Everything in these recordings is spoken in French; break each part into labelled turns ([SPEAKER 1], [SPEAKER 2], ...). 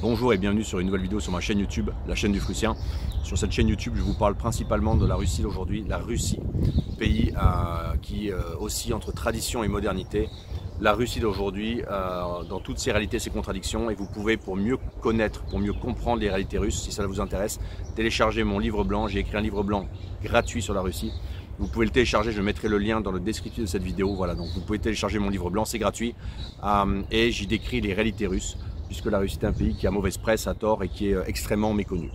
[SPEAKER 1] Bonjour et bienvenue sur une nouvelle vidéo sur ma chaîne YouTube, la chaîne du Frussien. Sur cette chaîne YouTube, je vous parle principalement de la Russie d'aujourd'hui. La Russie, pays qui oscille entre tradition et modernité. La Russie d'aujourd'hui, dans toutes ses réalités et ses contradictions. Et vous pouvez, pour mieux connaître, pour mieux comprendre les réalités russes, si ça vous intéresse, télécharger mon livre blanc. J'ai écrit un livre blanc gratuit sur la Russie. Vous pouvez le télécharger, je mettrai le lien dans le descriptif de cette vidéo. Voilà, donc vous pouvez télécharger mon livre blanc, c'est gratuit. Et j'y décris les réalités russes, puisque la Russie est un pays qui a mauvaise presse à tort et qui est extrêmement méconnu.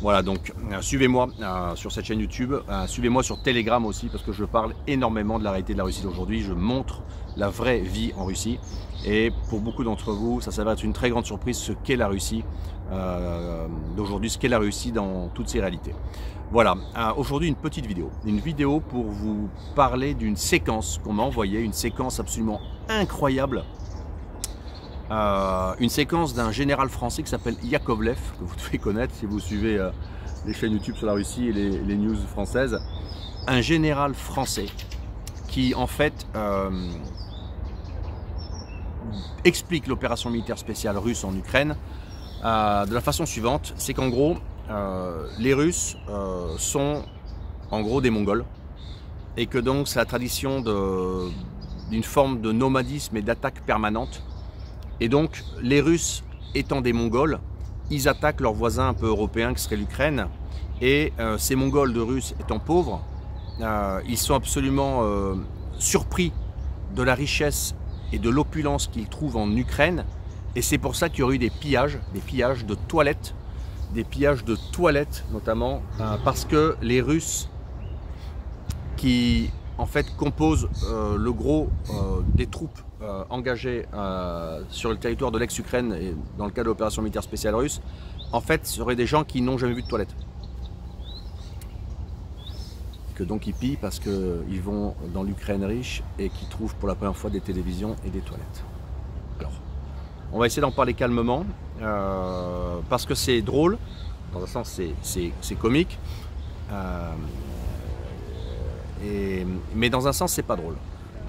[SPEAKER 1] Voilà, donc suivez-moi sur cette chaîne YouTube, suivez-moi sur Telegram aussi, parce que je parle énormément de la réalité de la Russie d'aujourd'hui. Je montre la vraie vie en Russie. Et pour beaucoup d'entre vous, ça va être une très grande surprise ce qu'est la Russie d'aujourd'hui, ce qu'est la Russie dans toutes ses réalités. Voilà, aujourd'hui une petite vidéo pour vous parler d'une séquence qu'on m'a envoyée, une séquence absolument incroyable. Une séquence d'un général français qui s'appelle Yakovlev, que vous devez connaître si vous suivez les chaînes YouTube sur la Russie et les news françaises. Un général français qui en fait explique l'opération militaire spéciale russe en Ukraine de la façon suivante, c'est qu'en gros les Russes sont en gros des Mongols et que donc c'est la tradition d'une forme de nomadisme et d'attaque permanente. Et donc, les Russes étant des Mongols, ils attaquent leurs voisins un peu européens, qui serait l'Ukraine. Et ces Mongols de Russes étant pauvres, ils sont absolument surpris de la richesse et de l'opulence qu'ils trouvent en Ukraine. Et c'est pour ça qu'il y aurait eu des pillages de toilettes, notamment, parce que les Russes qui en fait composent le gros des troupes engagées sur le territoire de l'ex-Ukraine et dans le cadre de l'opération militaire spéciale russe, en fait, ce seraient des gens qui n'ont jamais vu de toilette. Que donc ils pillent parce qu'ils vont dans l'Ukraine riche et qu'ils trouvent pour la première fois des télévisions et des toilettes. Alors, on va essayer d'en parler calmement parce que c'est drôle, dans un sens c'est comique. Mais dans un sens, c'est pas drôle.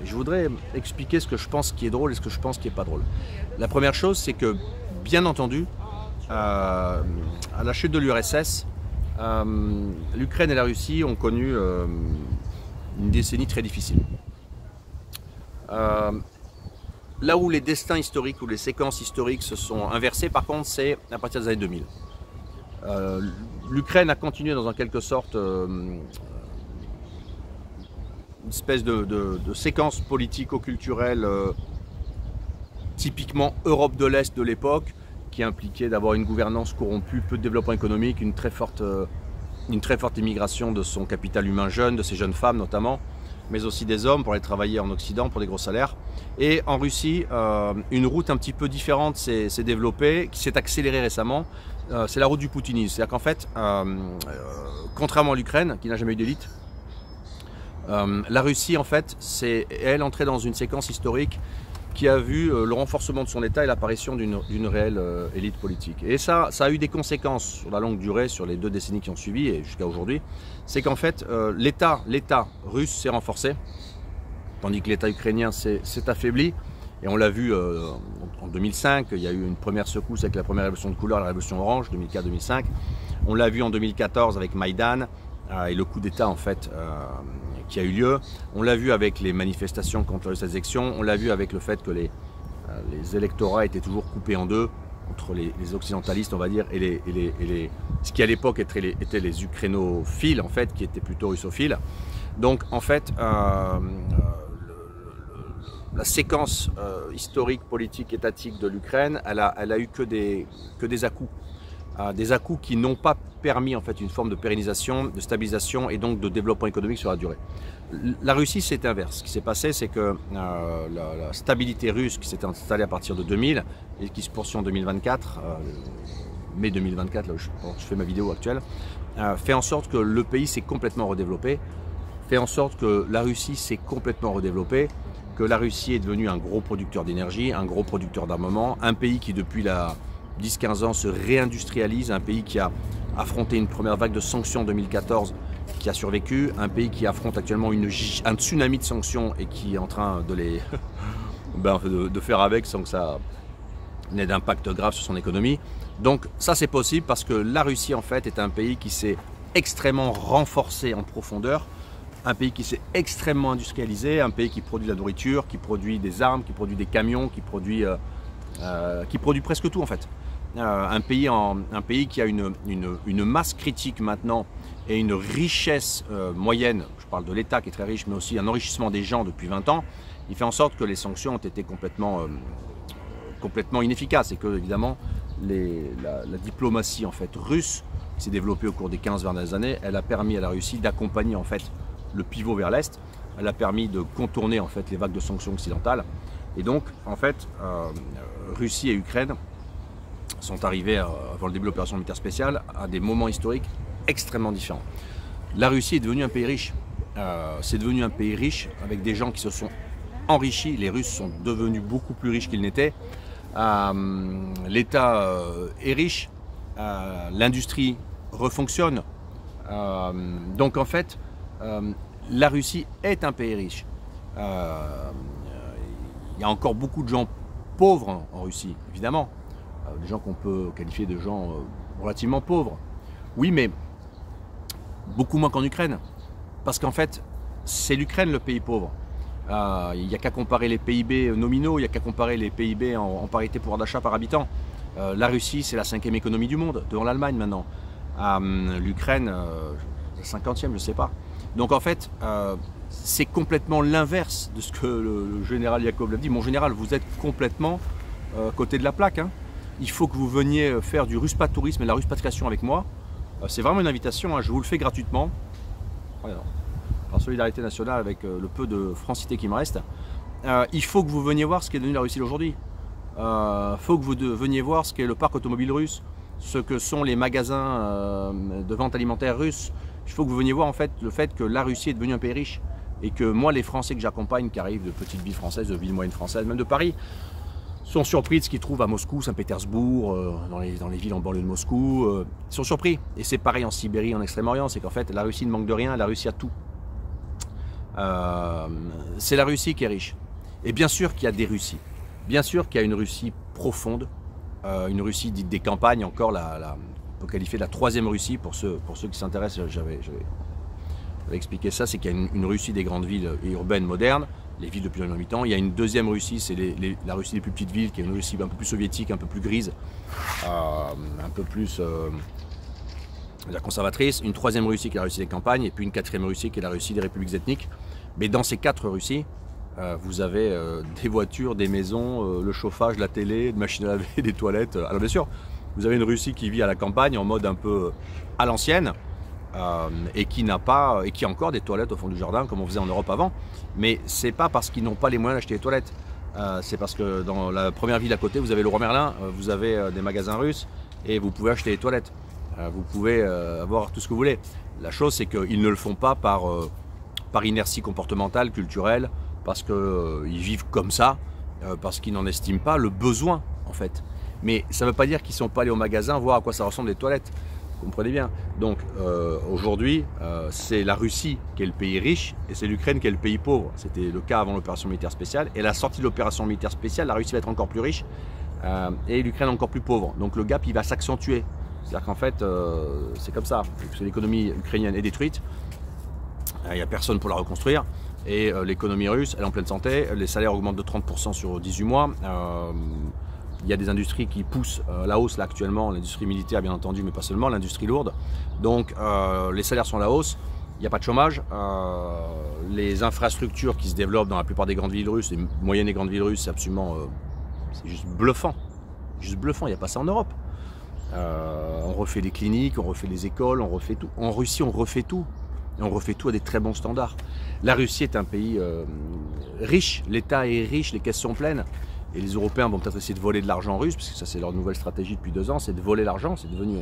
[SPEAKER 1] Je voudrais expliquer ce que je pense qui est drôle et ce que je pense qui est pas drôle. La première chose, c'est que, bien entendu, à la chute de l'URSS, l'Ukraine et la Russie ont connu une décennie très difficile. Là où les destins historiques ou les séquences historiques se sont inversées, par contre, c'est à partir des années 2000. L'Ukraine a continué dans en quelque sorte une espèce de séquence politico-culturelle typiquement Europe de l'Est de l'époque, qui impliquait d'avoir une gouvernance corrompue, peu de développement économique, une très forte immigration de son capital humain jeune, de ses jeunes femmes notamment, mais aussi des hommes pour aller travailler en Occident pour des gros salaires. Et en Russie, une route un petit peu différente s'est développée, qui s'est accélérée récemment, c'est la route du poutinisme. C'est-à-dire qu'en fait, contrairement à l'Ukraine, qui n'a jamais eu d'élite, la Russie, en fait, c'est elle entrée dans une séquence historique qui a vu le renforcement de son État et l'apparition d'une réelle élite politique. Et ça a eu des conséquences sur la longue durée, sur les 2 décennies qui ont suivi et jusqu'à aujourd'hui. C'est qu'en fait, l'État russe s'est renforcé, tandis que l'État ukrainien s'est affaibli. Et on l'a vu en 2005, il y a eu une première secousse avec la première révolution de couleur, la révolution orange, 2004-2005. On l'a vu en 2014 avec Maïdan et le coup d'État en fait qui a eu lieu. On l'a vu avec les manifestations contre cette élection. On l'a vu avec le fait que les électorats étaient toujours coupés en deux entre les occidentalistes, on va dire, et ce qui à l'époque étaient les ukrainophiles, en fait, qui étaient plutôt russophiles. Donc, en fait, la séquence historique, politique, étatique de l'Ukraine, elle a eu que des à-coups. Des à-coups qui n'ont pas permis en fait une forme de pérennisation, de stabilisation et donc de développement économique sur la durée. La Russie, c'est inverse. Ce qui s'est passé, c'est que la stabilité russe qui s'est installée à partir de 2000 et qui se poursuit en 2024, mai 2024, là où je fais ma vidéo actuelle, fait en sorte que le pays s'est complètement redéveloppé, fait en sorte que la Russie s'est complètement redéveloppée, que la Russie est devenue un gros producteur d'énergie, un gros producteur d'armement, un pays qui depuis 10-15 ans se réindustrialise, un pays qui a affronté une première vague de sanctions en 2014 qui a survécu, un pays qui affronte actuellement un tsunami de sanctions et qui est en train de les de faire avec sans que n'ait d'impact grave sur son économie. Donc ça c'est possible parce que la Russie en fait est un pays qui s'est extrêmement renforcé en profondeur, un pays qui s'est extrêmement industrialisé, un pays qui produit de la nourriture, qui produit des armes, qui produit des camions, qui produit presque tout en fait. Un pays qui a une masse critique maintenant et une richesse moyenne, je parle de l'État qui est très riche, mais aussi un enrichissement des gens depuis 20 ans, il fait en sorte que les sanctions ont été complètement inefficaces et que évidemment la diplomatie en fait russe qui s'est développée au cours des 15-20 dernières années, elle a permis à la Russie d'accompagner en fait le pivot vers l'Est, elle a permis de contourner en fait les vagues de sanctions occidentales et donc en fait Russie et Ukraine sont arrivés avant le début de l'opération militaire spéciale à des moments historiques extrêmement différents. La Russie est devenue un pays riche. C'est devenu un pays riche avec des gens qui se sont enrichis. Les Russes sont devenus beaucoup plus riches qu'ils n'étaient. L'État est riche. L'industrie refonctionne. Donc en fait, la Russie est un pays riche. Il y a encore beaucoup de gens pauvres en Russie, évidemment. Des gens qu'on peut qualifier de gens relativement pauvres. Oui, mais beaucoup moins qu'en Ukraine. Parce qu'en fait, c'est l'Ukraine le pays pauvre. Il n'y a qu'à comparer les PIB nominaux, il n'y a qu'à comparer les PIB en parité pouvoir d'achat par habitant. La Russie, c'est la 5e économie du monde, devant l'Allemagne maintenant. L'Ukraine, la 50e, je ne sais pas. Donc en fait, c'est complètement l'inverse de ce que le général Yakovlev dit. Mon général, vous êtes complètement côté de la plaque. Hein. Il faut que vous veniez faire du ruspatourisme et de la ruspatriation avec moi. C'est vraiment une invitation, hein, je vous le fais gratuitement. En solidarité nationale avec le peu de francité qui me reste. Il faut que vous veniez voir ce qu'est devenu la Russie aujourd'hui. Il faut que vous veniez voir ce qu'est le parc automobile russe, ce que sont les magasins de vente alimentaire russes. Il faut que vous veniez voir en fait le fait que la Russie est devenue un pays riche. Et que moi, les Français que j'accompagne, qui arrivent de petites villes françaises, de villes moyennes françaises, même de Paris, sont surpris de ce qu'ils trouvent à Moscou, Saint-Pétersbourg, dans les villes en banlieue de Moscou. Ils sont surpris. Et c'est pareil en Sibérie, en Extrême-Orient. C'est qu'en fait, la Russie ne manque de rien, la Russie a tout. C'est la Russie qui est riche. Et bien sûr qu'il y a des Russies. Bien sûr qu'il y a une Russie profonde. Une Russie dite des campagnes, encore on peut qualifier de la 3e Russie. Pour ceux qui s'intéressent, j'avais expliqué ça. C'est qu'il y a une Russie des grandes villes urbaines modernes. Les villes de plus de 1 habitants. Il y a une 2e Russie, c'est la Russie des plus petites villes, qui est une Russie un peu plus soviétique, un peu plus grise, un peu plus la conservatrice. Une 3e Russie qui est la Russie des campagnes, et puis une 4e Russie qui est la Russie des républiques ethniques. Mais dans ces 4 Russies, vous avez des voitures, des maisons, le chauffage, la télé, des machines à laver, des toilettes. Alors bien sûr, vous avez une Russie qui vit à la campagne en mode un peu à l'ancienne, et qui a encore des toilettes au fond du jardin comme on faisait en Europe avant, mais c'est pas parce qu'ils n'ont pas les moyens d'acheter des toilettes, c'est parce que dans la première ville à côté vous avez le Roi Merlin, vous avez des magasins russes et vous pouvez acheter des toilettes, vous pouvez avoir tout ce que vous voulez. La chose c'est qu'ils ne le font pas par inertie comportementale, culturelle, parce qu'ils vivent comme ça, parce qu'ils n'en estiment pas le besoin en fait. Mais ça ne veut pas dire qu'ils ne sont pas allés au magasin voir à quoi ça ressemble les toilettes. Vous comprenez bien. Donc aujourd'hui, c'est la Russie qui est le pays riche et c'est l'Ukraine qui est le pays pauvre. C'était le cas avant l'opération militaire spéciale. Et à la sortie de l'opération militaire spéciale, la Russie va être encore plus riche et l'Ukraine encore plus pauvre. Donc le gap, il va s'accentuer. C'est-à-dire qu'en fait, c'est comme ça. L'économie ukrainienne est détruite. Il n'y a personne pour la reconstruire. Et l'économie russe, elle est en pleine santé. Les salaires augmentent de 30% sur 18 mois. Il y a des industries qui poussent la hausse là actuellement, l'industrie militaire bien entendu, mais pas seulement, l'industrie lourde. Donc les salaires sont à la hausse, il n'y a pas de chômage. Les infrastructures qui se développent dans la plupart des grandes villes russes, les moyennes et grandes villes russes, c'est absolument, c'est juste bluffant. Juste bluffant, il n'y a pas ça en Europe. On refait les cliniques, on refait les écoles, on refait tout. En Russie, on refait tout. Et on refait tout à des très bons standards. La Russie est un pays riche, l'État est riche, les caisses sont pleines. Et les Européens vont peut-être essayer de voler de l'argent russe, parce que ça c'est leur nouvelle stratégie depuis 2 ans, c'est de voler l'argent. C'est devenu,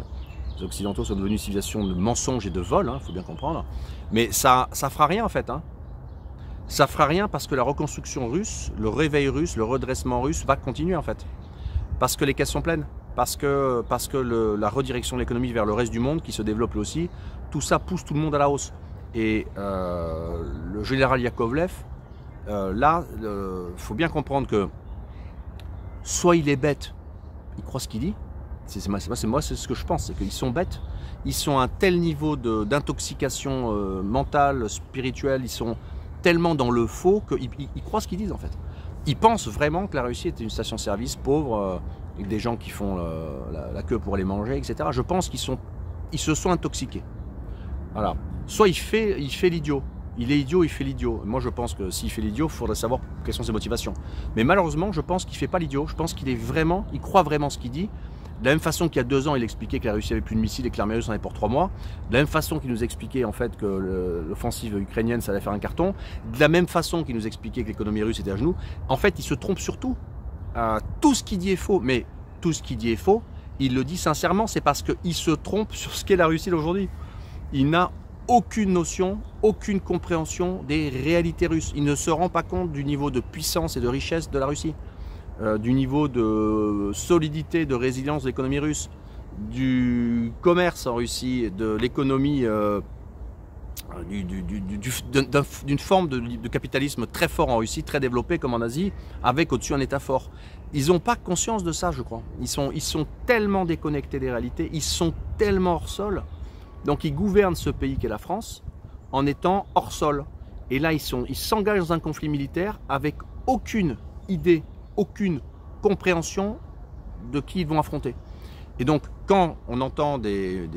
[SPEAKER 1] les Occidentaux sont devenus une civilisation de mensonges et de vol, il faut bien comprendre. Mais ça fera rien en fait. Ça fera rien parce que la reconstruction russe, le réveil russe, le redressement russe va continuer en fait. Parce que les caisses sont pleines, parce que la redirection de l'économie vers le reste du monde qui se développe là aussi, tout ça pousse tout le monde à la hausse. Et le général Yakovlev, là, il faut bien comprendre que soit il est bête il croit ce qu'il dit. C'est ce que je pense, c'est qu'ils sont bêtes. Ils sont à un tel niveau d'intoxication mentale, spirituelle, ils sont tellement dans le faux qu'ils croient ce qu'ils disent en fait. Ils pensent vraiment que la Russie est une station-service pauvre, avec des gens qui font la queue pour aller manger, etc. Je pense qu'ils se sont intoxiqués. Voilà. Soit il fait l'idiot. Il est idiot, il fait l'idiot. Moi, je pense que s'il fait l'idiot, il faudrait savoir quelles sont ses motivations. Mais malheureusement, je pense qu'il ne fait pas l'idiot. Je pense qu'il croit vraiment ce qu'il dit. De la même façon qu'il y a 2 ans, il expliquait que la Russie avait plus de missiles et que l'armée russe en avait pour 3 mois. De la même façon qu'il nous expliquait en fait que l'offensive ukrainienne, ça allait faire un carton. De la même façon qu'il nous expliquait que l'économie russe était à genoux. En fait, il se trompe sur tout. Tout ce qu'il dit est faux. Mais tout ce qu'il dit est faux, il le dit sincèrement. C'est parce qu'il se trompe sur ce qu'est la Russie d'aujourd'hui. Il n'a aucune notion, aucune compréhension des réalités russes. Il ne se rend pas compte du niveau de puissance et de richesse de la Russie. Du niveau de solidité, de résilience de l'économie russe, du commerce en Russie, de l'économie, d'une forme de capitalisme très fort en Russie, très développé comme en Asie, avec au-dessus un État fort. Ils n'ont pas conscience de ça, je crois. Ils sont tellement déconnectés des réalités, ils sont tellement hors sol. Donc ils gouvernent ce pays qu'est la France en étant hors sol. Et là, ils s'engagent dans un conflit militaire avec aucune idée, aucune compréhension de qui ils vont affronter. Et donc, quand on entend des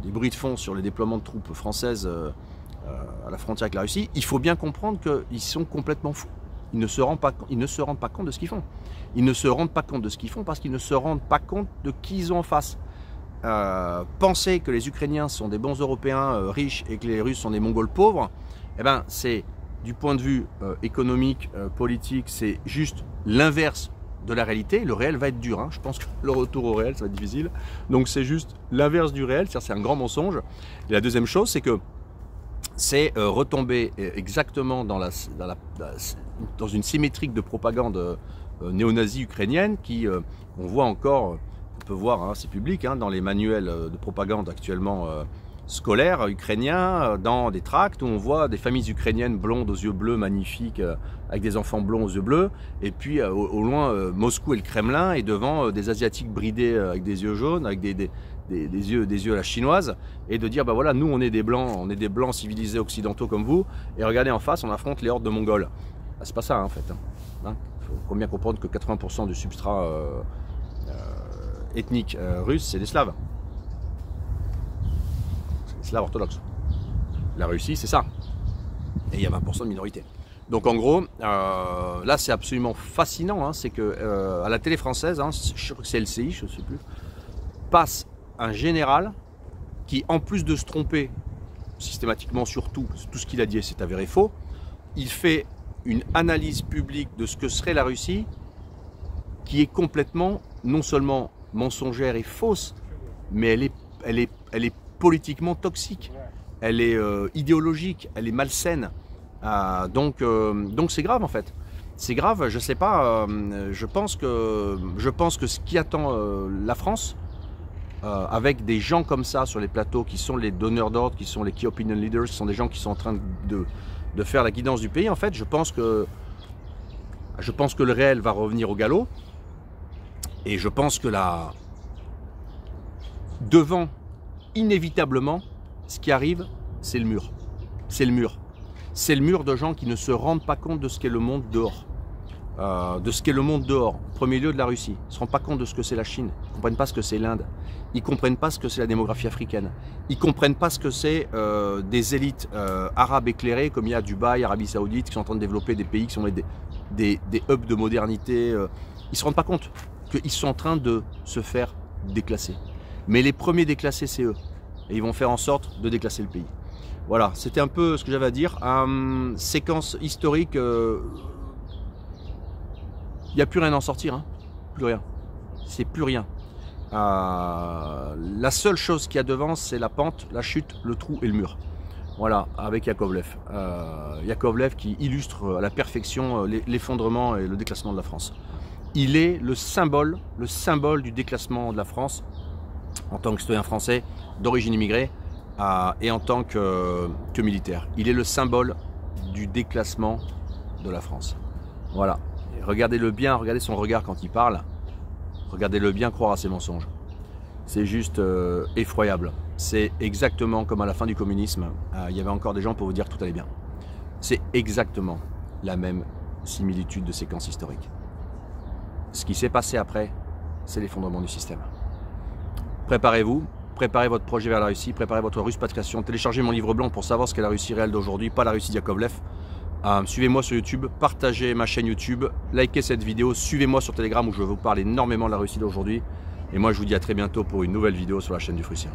[SPEAKER 1] bruits de fond sur les déploiements de troupes françaises à la frontière avec la Russie, il faut bien comprendre qu'ils sont complètement fous. Ils ne se rendent pas compte de ce qu'ils font. Ils ne se rendent pas compte de ce qu'ils font parce qu'ils ne se rendent pas compte de qui ils ont en face. Penser que les Ukrainiens sont des bons Européens riches et que les Russes sont des Mongols pauvres, eh ben, c'est du point de vue économique, politique, c'est juste l'inverse de la réalité. Le réel va être dur, hein. Je pense que le retour au réel, ça va être difficile. Donc c'est juste l'inverse du réel, c'est un grand mensonge. Et la deuxième chose, c'est que c'est retomber exactement dans une symétrique de propagande néo-nazie ukrainienne qui, on voit encore, on peut voir, hein, c'est public, hein, dans les manuels de propagande actuellement scolaires ukrainiens, dans des tracts où on voit des familles ukrainiennes blondes aux yeux bleus, magnifiques, avec des enfants blonds aux yeux bleus, et puis au loin Moscou et le Kremlin, et devant des Asiatiques bridés avec des yeux jaunes, avec des yeux à la chinoise, et de dire bah voilà, nous on est des blancs civilisés occidentaux comme vous, et regardez en face, on affronte les hordes de Mongols. Ah, c'est pas ça, hein, en fait. Hein, faut bien comprendre que 80% du substrat ethnique russe, c'est des Slaves. Slaves orthodoxes. La Russie, c'est ça. Et il y a 20% de minorité. Donc en gros, là c'est absolument fascinant, hein, c'est que à la télé française, hein, je crois que c'est LCI, je ne sais plus, passe un général qui, en plus de se tromper systématiquement sur tout, parce que tout ce qu'il a dit c'est avéré faux, il fait une analyse publique de ce que serait la Russie qui est complètement, non seulement mensongère et fausse, mais elle est politiquement toxique, elle est idéologique, elle est malsaine. Donc c'est grave en fait. C'est grave, je sais pas, je pense que ce qui attend la France, avec des gens comme ça sur les plateaux, qui sont les donneurs d'ordre, qui sont les key opinion leaders, qui sont des gens qui sont en train de faire la guidance du pays, en fait, je pense que le réel va revenir au galop, et je pense que devant, inévitablement, ce qui arrive, c'est le mur. C'est le mur. C'est le mur de gens qui ne se rendent pas compte de ce qu'est le monde dehors. En premier lieu de la Russie. Ils ne se rendent pas compte de ce que c'est la Chine. Ils ne comprennent pas ce que c'est l'Inde. Ils ne comprennent pas ce que c'est la démographie africaine. Ils ne comprennent pas ce que c'est des élites arabes éclairées, comme il y a Dubaï, Arabie Saoudite, qui sont en train de développer des pays qui sont des hubs de modernité. Ils ne se rendent pas compte qu'ils sont en train de se faire déclasser. Mais les premiers déclassés, c'est eux. Et ils vont faire en sorte de déclasser le pays. Voilà, c'était un peu ce que j'avais à dire. Séquence historique, il n'y a plus rien à en sortir, hein. Plus rien. C'est plus rien. La seule chose qu'il y a devant, c'est la pente, la chute, le trou et le mur. Voilà, avec Yakovlev. Yakovlev qui illustre à la perfection l'effondrement et le déclassement de la France. Il est le symbole du déclassement de la France en tant que citoyen français d'origine immigrée et en tant que militaire. Il est le symbole du déclassement de la France. Voilà. Regardez-le bien, regardez son regard quand il parle. Regardez-le bien croire à ces mensonges. C'est juste effroyable. C'est exactement comme à la fin du communisme. Il y avait encore des gens pour vous dire que tout allait bien. C'est exactement la même similitude de séquence historique. Ce qui s'est passé après, c'est l'effondrement du système. Préparez-vous, préparez votre projet vers la Russie, préparez votre ruspatriation, téléchargez mon livre blanc pour savoir ce qu'est la Russie réelle d'aujourd'hui, pas la Russie d'Yakovlev. Suivez-moi sur YouTube, partagez ma chaîne YouTube, likez cette vidéo, suivez-moi sur Telegram où je vais vous parler énormément de la Russie d'aujourd'hui. Et moi je vous dis à très bientôt pour une nouvelle vidéo sur la chaîne du Prussien.